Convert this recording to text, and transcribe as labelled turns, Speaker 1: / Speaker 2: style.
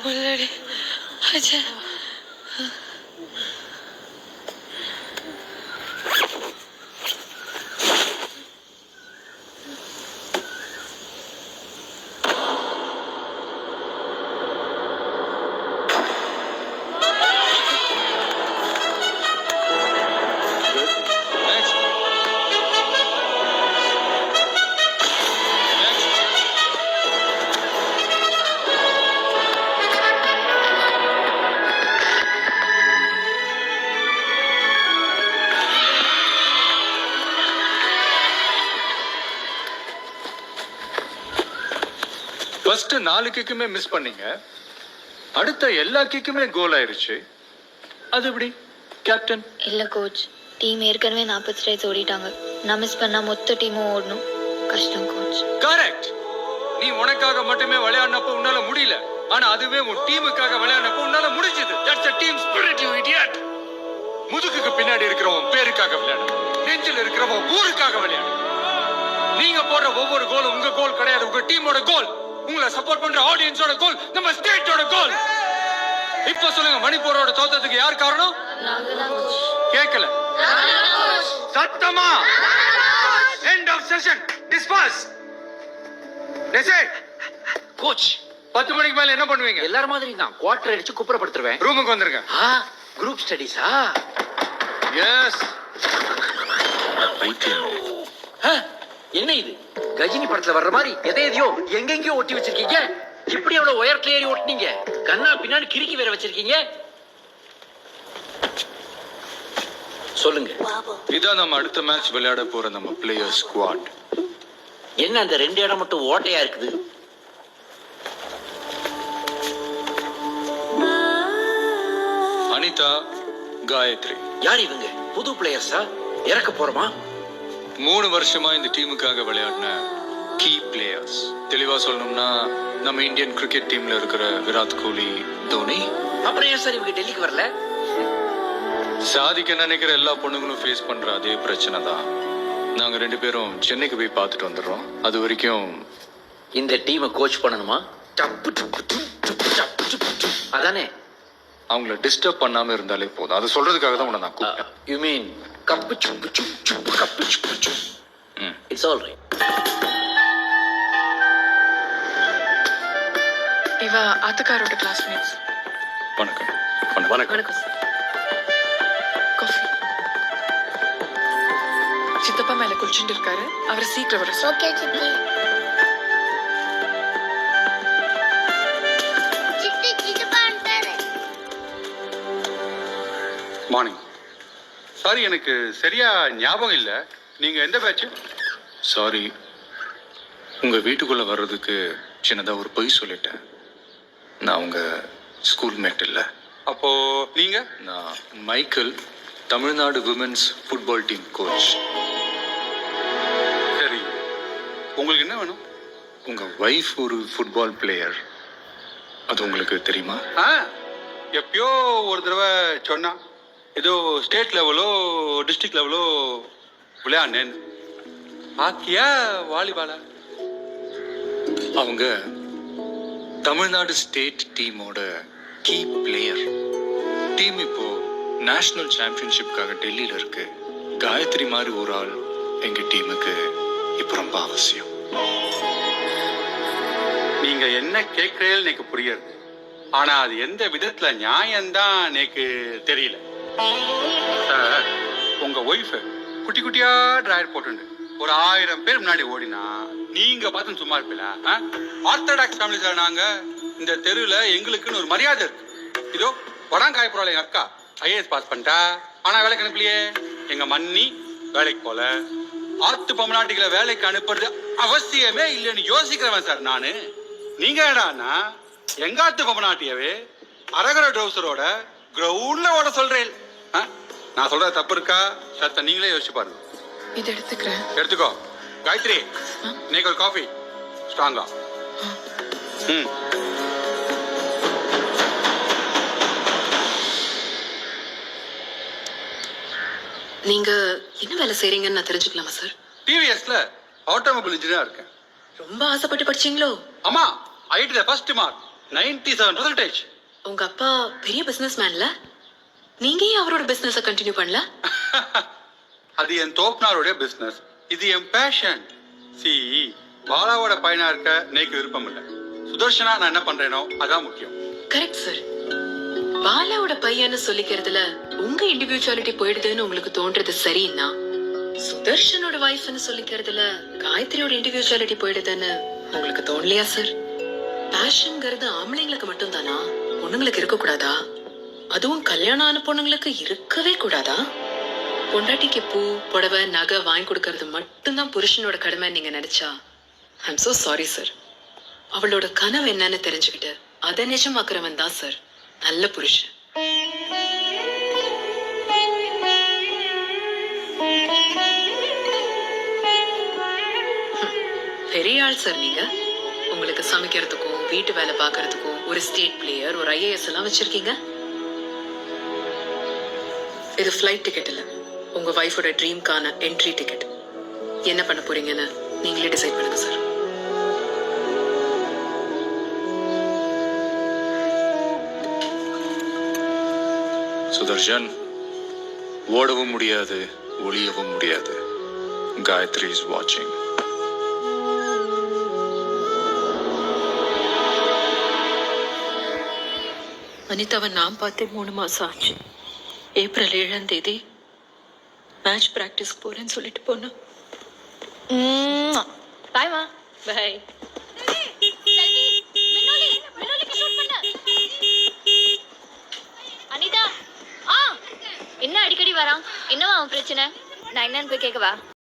Speaker 1: முன்னாடி அச்சா
Speaker 2: first 4 கிக்குமே miss பண்ணீங்க, அடுத்த எல்லா கிக்குமே கோல் ஆயிருச்சு. அது எப்படி கேப்டன்?
Speaker 3: இல்ல கோச், டீம் ஏற்கனவே 40 ஸ்ட்ரைக்ஸ் ஓடிட்டாங்க. நான் மிஸ் பண்ணா மொத்த டீமும் ஓடணும். கஷ்டம் கோச்.
Speaker 2: கரெக்ட். நீ உனக்காக மட்டுமே விளையாடினப்போ உன்னால முடியல, ஆனா அதுவே உன் டீமுக்காக விளையாடினப்போ உன்னால முடிஞ்சது. That's a team spirit, you idiot. முதுகுக்கு பின்னாடி இருக்கிறவன் பேருக்காக விளையாடு, நெஞ்சில் இருக்கிறவன் ஊருக்காக விளையாடு. நீங்க போடுற ஒவ்வொரு கோலும் உங்க கோல் கிடையாது, உங்க டீமோட கோல். உங்களை சப்போர்ட் பண்ற ஆடியன்ஸோட கோல், நம்ம ஸ்டேட்டோட கோல். இப்ப சொல்லுங்க, மணிப்பூரோட தோத்தத்துக்கு யார் காரணம்? கேட்கல சத்தமா. End of session. டிஸ்பாஸ்.
Speaker 4: கோச்
Speaker 2: 10 மணிக்கு மேல என்ன பண்ணுவீங்க?
Speaker 4: எல்லாரும் மாதிரி தான் குவார்டர் அடிச்சு குப்புறப்படுத்துறேன்.
Speaker 2: ரூமுக்கு வந்துருங்க.
Speaker 4: குரூப் ஸ்டடீஸா?
Speaker 2: எஸ்.
Speaker 4: என்ன இது கஜினி படத்துல வர்ற மாதிரி எதையோ எங்கெங்கயோ ஒட்டி வச்சிருக்கீங்க. இப்படி எவ்வளவு உயரத்துல ஏறி ஒட்டினீங்க? கண்ணா பின்னாடி கிறுக்கி வேற வச்சிருக்கீங்க. சொல்லுங்க.
Speaker 2: இதான் நம்ம அடுத்த மேட்ச் விளையாட போற நம்ம பிளேயர் ஸ்குவாட்.
Speaker 4: என்ன அந்த 2 இடம் மட்டும் ஓட்டையா இருக்குது?
Speaker 2: அனிதா, காயத்ரி.
Speaker 4: யார் இவங்க? புது பிளேயர்ஸா? இறக்க போறோமா?
Speaker 2: 3 வருஷமா இந்த டீமுக்காக விளையாடின கீ பிளேயர்ஸ். தெளிவா சொல்லணும்னா நம்ம இந்தியன் கிரிக்கெட் டீம்ல இருக்கிற விராட் கோலி, தோனி.
Speaker 4: அப்புறம் ஏன் சார் இவங்க டெல்லிக்கு வரல?
Speaker 2: சாதிக்க நினைக்கிற எல்லா பொண்ணுங்களும் ஃபேஸ் பண்ற அதே பிரச்சனை தான். நாங்க 2 பேரும் சென்னைக்கு போய் பார்த்துட்டு வந்துடுறோம். அது வரைக்கும்
Speaker 4: இந்த டீமை கோச் பண்ணணுமா? அதானே.
Speaker 2: அவங்கள டிஸ்டர்ப் பண்ணாம இருந்தாலே போதும். அது சொல்றதுக்காக தான் உன்னை நான் கூப்பிட்டேன்.
Speaker 4: You mean cup Subbu Subbu cup Subbu Subbu. It's all right.
Speaker 1: இவ ஆத்துக்காரோட கிளாஸ்மேட்ஸ்.
Speaker 2: வணக்கம்.
Speaker 1: வணக்கம். காஃபி. சித்தப்பா மேல குளிச்சுட்டு இருக்காரு, அவர் சீக்கிரம் வர.
Speaker 3: ஓகே சித்தி. சித்தி சித்தப்பா வந்துட்டாரு.
Speaker 5: மார்னிங். சாரி, எனக்கு சரியா ஞாபகம் இல்லை. நீங்க எந்த பேட்ச்?
Speaker 2: சாரி, உங்க வீட்டுக்குள்ள வர்றதுக்கு சின்னதா ஒரு பொய் சொல்லிட்டேன். நான் உங்க ஸ்கூல் மேட் இல்ல.
Speaker 5: அப்போ நீங்க?
Speaker 2: நான் Michael, Tamil Nadu women's football team coach.
Speaker 5: சரி, உங்களுக்கு என்ன வேணும்?
Speaker 2: உங்க வைஃப் ஒரு ஃபுட்பால் பிளேயர், அது உங்களுக்கு தெரியுமா?
Speaker 5: எப்பயோ ஒரு தடவை சொன்னா, ஏதோ ஸ்டேட் லெவலோ டிஸ்ட்ரிக்ட் லெவலோ விளையாடுனேன். ஹாக்கியா வாலிபாலா?
Speaker 2: அவங்க தமிழ்நாடு ஸ்டேட் டீமோட கீ பிளேயர். டீம் இப்போ நேஷனல் சாம்பியன்ஷிப்காக டெல்லியில இருக்கு. காயத்ரி மாதிரி ஒரு ஆள் எங்க டீமுக்கு இப்போ ரொம்ப அவசியம்.
Speaker 5: நீங்க என்ன கேட்கிறீர்கள் எனக்கு புரியுது, ஆனா அது எந்த விதத்துல நியாயம்தான் எனக்கு தெரியல. சார், உங்க ஒய்ஃப் குட்டி குட்டியா டிராயர் போட்டு ஒரு 1000 பேர் முன்னாடி ஓடினா நீங்க பார்த்து சும்மா இருப்பீங்களா? ஆர்த்தடாக்ஸ் ஃபேமிலி சார் நாங்க. இந்த தெருவில் எங்களுக்குன்னு ஒரு மரியாதை இருக்கு. இதோ வடாங்காயப்புறாள் எங்க அக்கா ஐஏஎஸ் பாஸ் பண்ணிட்டா, ஆனா வேலைக்கு அனுப்பலையே. எங்க மன்னி வேலைக்கு போல. ஆர்த்து பொம்மநாட்டிகளை வேலைக்கு அனுப்புறது அவசியமே இல்லைன்னு யோசிக்கிறவன் சார் நானு. நீங்க என்னடான்னா எங்காத்து பொம்மநாட்டியவே அரகர ட்ரௌசரோட கிரவுண்ட்ல ஓட சொல்றேன். நான் சொல்றது தப்பு இருக்கா? சத்த நீங்களே யோசிச்சு பாருங்க.
Speaker 1: இது எடுத்துக்கிறேன்.
Speaker 5: எடுத்துக்கோ. காயத்ரி, இன்னைக்கு ஒரு காஃபி ஸ்ட்ராங்கா.
Speaker 1: நீங்க என்ன வேலை செய்றீங்கன்னு நான் தெரிஞ்சுக்கலாமா சார்?
Speaker 5: டிவிஎஸ்ல ஆட்டோமொபைல் இன்ஜினியரா இருக்கேன்.
Speaker 1: ரொம்ப ஆசைப்பட்டு படிச்சீங்களோ?
Speaker 5: ஆமா, ஐடி ஃபர்ஸ்ட் மார்க். 97%.
Speaker 1: உங்க அப்பா பெரிய பிசினஸ் மேன்ல, நீங்க ஏன் அவரோட பிசினஸ கண்டினியூ பண்ணல?
Speaker 5: அது என் தோப்பனாருடைய பிசினஸ், இது என் பேஷன். சி, பாலாவோட பையனா இருக்க நேக்கு விருப்பம் இல்லை. சுதர்ஷனா நான் என்ன பண்றேனோ அதான் முக்கியம்.
Speaker 1: Correct sir. பாலாவோட பையன்னு சொல்லிக்கிறதுல உங்க இண்டிவிஜுவாலிட்டி போயிடுதுன்னு உங்களுக்கு தோன்றது சரின்னா, சுதர்ஷனோட வைஃப்னு சொல்லிக்கிறதுல காயத்ரியோட இண்டிவிஜுவாலிட்டி போயிடுதுன்னு உங்களுக்கு தோணலையா சார்? பேஷன்ங்கிறது ஆம்பளைங்களுக்கு மட்டும் தானா, பொண்ணுங்களுக்கு இருக்க கூடாதா? அதுவும் கல்யாணம் ஆன பொண்ணுங்களுக்கு இருக்கவே கூடாதா? பொண்டாட்டிக்கு பூ புடவை நகை வாங்கி கொடுக்கறது மட்டும்தான் புருஷனோட கடமை நீங்க நினைச்சா, ஐம் சோ சாரி சார். அவளோட கனவு என்னன்னு தெரிஞ்சுக்கிட்டு அதை நிஜமாக்குறவன் தான் சார் நல்ல புருஷன். பெரிய ஆள் சார் நீங்க. உங்களுக்கு சமைக்கிறதுக்கும் வீட்டு வேலை பார்க்கறதுக்கும் ஒரு ஸ்டேட் பிளேயர், ஒரு ஐஏஎஸ் எல்லாம் வச்சிருக்கீங்க. இது ஃபிளைட் டிக்கெட் இல்ல, உங்க வைஃபோட ட்ரீம்கான என்ட்ரி டிக்கெட். என்ன பண்ண போறீங்கன்னு நீங்களே டிசைட் பண்ணுங்க சார்.
Speaker 6: சுதர்ஷன், ஓடவும் முடியாது, ஒளியவும் முடியாது. காயத்ரி இஸ் வாட்சிங்.
Speaker 1: அனிதாவை நான் பார்த்தே 3 மாசம் ஆச்சு. ஏப்ரல் 7ஆம் தேதி மேட்ச் பிராக்டிஸ்க்கு போறேன்னு சொல்லிட்டு போனா.
Speaker 3: பாய்மா.
Speaker 1: பை.
Speaker 3: அனிதா, என்ன அடிக்கடி வரான்? என்னவா அவன் பிரச்சனை? நான் என்னன்னு போய் கேட்கவா?